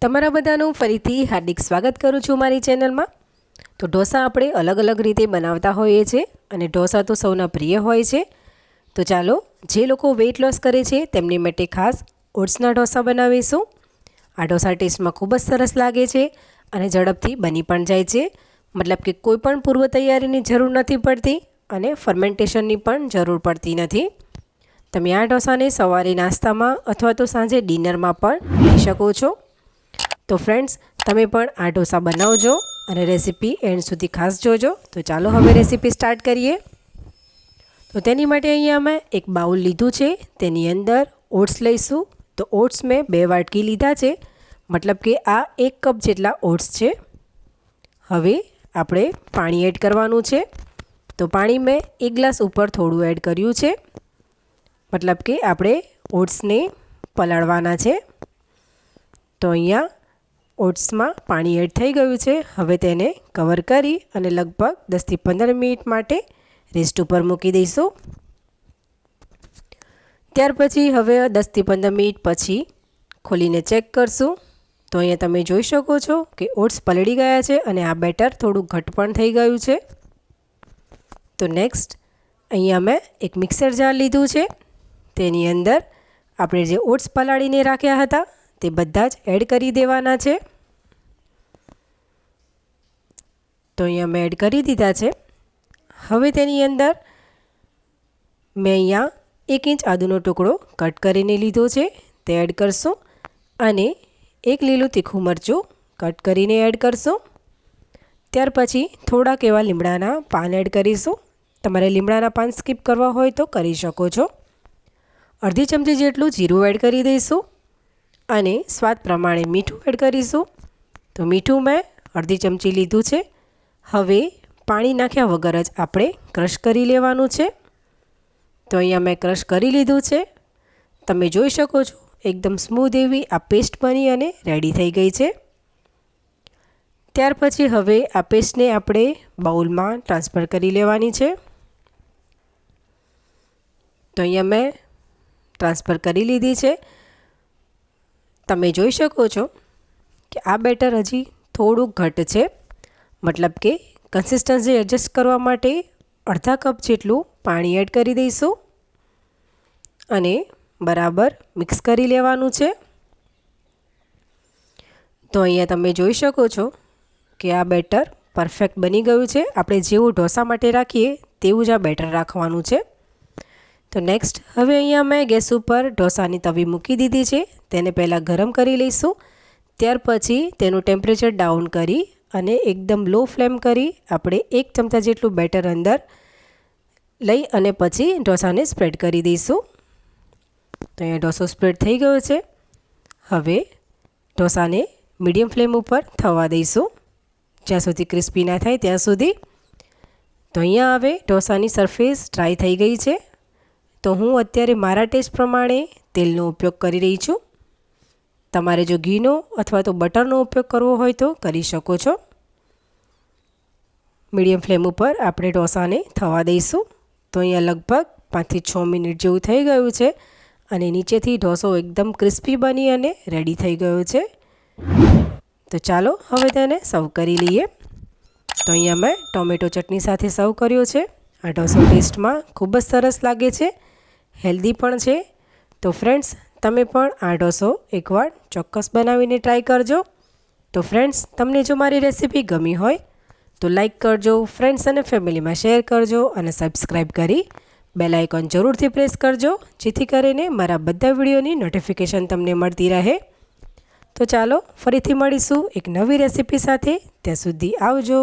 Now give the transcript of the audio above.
તમારા બધાનું ફરીથી હાર્દિક સ્વાગત કરું છું મારી ચેનલમાં। તો ઢોસા આપણે અલગ અલગ રીતે બનાવતા હોઈએ છીએ અને ઢોસા તો સૌના પ્રિય હોય છે। તો ચાલો જે લોકો વેઇટ લોસ કરે છે તેમની માટે ખાસ ઓટ્સના ઢોસા બનાવીશું। આ ઢોસા ટેસ્ટમાં ખૂબ જ સરસ લાગે છે અને ઝડપથી બની પણ જાય છે, મતલબ કે કોઈ પણ પૂર્વ તૈયારીની જરૂર નથી પડતી અને ફર્મેન્ટેશનની પણ જરૂર પડતી નથી। તમે આ ઢોસાને સવારે નાસ્તામાં અથવા તો સાંજે ડિનરમાં પણ લઈ શકો છો। તો ફ્રેન્ડ્સ, તમે પણ આ ઢોસા બનાવજો અને રેસીપી એન્ડ સુધી ખાસ જોજો। તો ચાલો હવે રેસીપી સ્ટાર્ટ કરીએ। તો તેની માટે અહીંયા મેં એક બાઉલ લીધું છે, તેની અંદર ઓટ્સ લઈશું। તો ઓટ્સ મેં 2 વાટકી લીધા છે, મતલબ કે આ 1 કપ જેટલા ઓટ્સ છે। હવે આપણે પાણી એડ કરવાનું છે। તો પાણી મેં 1 ગ્લાસ ઉપર થોડું એડ કર્યું છે, મતલબ કે આપણે ઓટ્સને પલાળવાના છે। તો અહીંયા ઓટ્સમાં પાણી એડ થઈ ગયું છે। હવે તેને કવર કરી અને લગભગ 10 થી 15 મિનિટ માટે રેસ્ટ ઉપર મૂકી દઈશું। ત્યાર પછી હવે 10 થી 15 મિનિટ પછી ખોલીને ચેક કરશું। તો અહીંયા તમે જોઈ શકો છો કે ઓટ્સ પલળી ગયા છે અને આ બેટર થોડું ઘટ પણ થઈ ગયું છે। તો નેક્સ્ટ અહીંયા મેં એક મિક્સર જાર લીધું છે, તેની અંદર આપણે જે ઓટ્સ પલાળીને રાખ્યા હતા તે બધા જ એડ કરી દેવાના છે। તો અહીંયા મેં એડ કરી દીધા છે। હવે તેની અંદર મેં અહીંયા 1 ઇંચ આદુનો ટુકડો કટ કરીને લીધો છે, તે એડ કરશું અને 1 લીલું તીખું મરચું કટ કરીને એડ કરશું। ત્યાર પછી થોડાક એવા લીમડાના પાન એડ કરીશું। તમારે લીમડાના પાન સ્કીપ કરવા હોય તો કરી શકો છો। અડધી ચમચી જેટલું જીરું એડ કરી દઈશું અને સ્વાદ પ્રમાણે મીઠું એડ કરીશું। તો મીઠું મેં અડધી ચમચી લીધું છે। હવે પાણી નાખ્યા વગર જ આપણે ક્રશ કરી લેવાનું છે। તો અહીંયા મેં ક્રશ કરી લીધું છે, તમે જોઈ શકો છો એકદમ સ્મૂધ એવી આ પેસ્ટ બની અને રેડી થઈ ગઈ છે। ત્યાર પછી હવે આ પેસ્ટને આપણે બાઉલમાં ટ્રાન્સફર કરી લેવાની છે। તો અહીંયા મેં ટ્રાન્સફર કરી લીધી છે। તમે જોઈ શકો છો કે આ બેટર હજી થોડું ઘટ છે, મતલબ કે કન્સિસ્ટન્સી એડજસ્ટ કરવા માટે અડધા કપ જેટલું પાણી એડ કરી દઈશું અને બરાબર મિક્સ કરી લેવાનું છે। તો અહીંયા તમે જોઈ શકો છો કે આ બેટર પરફેક્ટ બની ગયું છે। આપણે જેવું ઢોસા માટે રાખીએ તેવું જ આ બેટર રાખવાનું છે। તો નેક્સ્ટ હવે અહીંયા મેં ગેસ ઉપર ઢોસાની તવી મૂકી દીધી છે, તેને પહેલાં ગરમ કરી લઈશું। ત્યાર પછી તેનું ટેમ્પરેચર ડાઉન કરી અને એકદમ લો ફ્લેમ કરી આપણે 1 ચમચા જેટલું બેટર અંદર લઈ અને પછી ઢોસાને સ્પ્રેડ કરી દઈશું। તો અહીંયા ઢોસો સ્પ્રેડ થઈ ગયો છે। હવે ઢોસાને મીડિયમ ફ્લેમ ઉપર થવા દઈશું, જ્યાં સુધી ક્રિસ્પી ના થાય ત્યાં સુધી। તો અહીંયા હવે ઢોસાની સરફેસ ડ્રાય થઈ ગઈ છે। તો હું અત્યારે મારા ટેસ્ટ પ્રમાણે તેલનો ઉપયોગ કરી રહી છું। તમારે જો ઘીનો અથવા તો બટરનો ઉપયોગ કરવો હોય તો કરી શકો છો। મીડિયમ ફ્લેમ ઉપર આપણે ઢોસાને થવા દઈશું। તો અહીંયા લગભગ 5 થી 6 મિનિટ જેવું થઈ ગયું છે અને નીચેથી ઢોસો એકદમ ક્રિસ્પી બની અને રેડી થઈ ગયો છે। તો ચાલો હવે તેને સર્વ કરી લઈએ। તો અહીંયા મેં ટોમેટો ચટણી સાથે સર્વ કર્યો છે। આ ઢોસો ટેસ્ટમાં ખૂબ જ સરસ લાગે છે, હેલ્ધી પણ છે। તો ફ્રેન્ડ્સ, તમે પણ આ ઢોસો એકવાર ચોક્કસ બનાવીને ટ્રાય કરજો। તો ફ્રેન્ડ્સ, તમને જો મારી રેસીપી ગમી હોય તો લાઈક કરજો, ફ્રેન્ડ્સ અને ફેમિલીમાં શેર કરજો અને સબસ્ક્રાઈબ કરી બેલ આઇકોન જરૂરથી પ્રેસ કરજો, જેથી કરીને મારા બધા વિડીયોની નોટિફિકેશન તમને મળતી રહે। તો ચાલો ફરીથી મળીશું એક નવી રેસીપી સાથે, ત્યાં સુધી આવજો।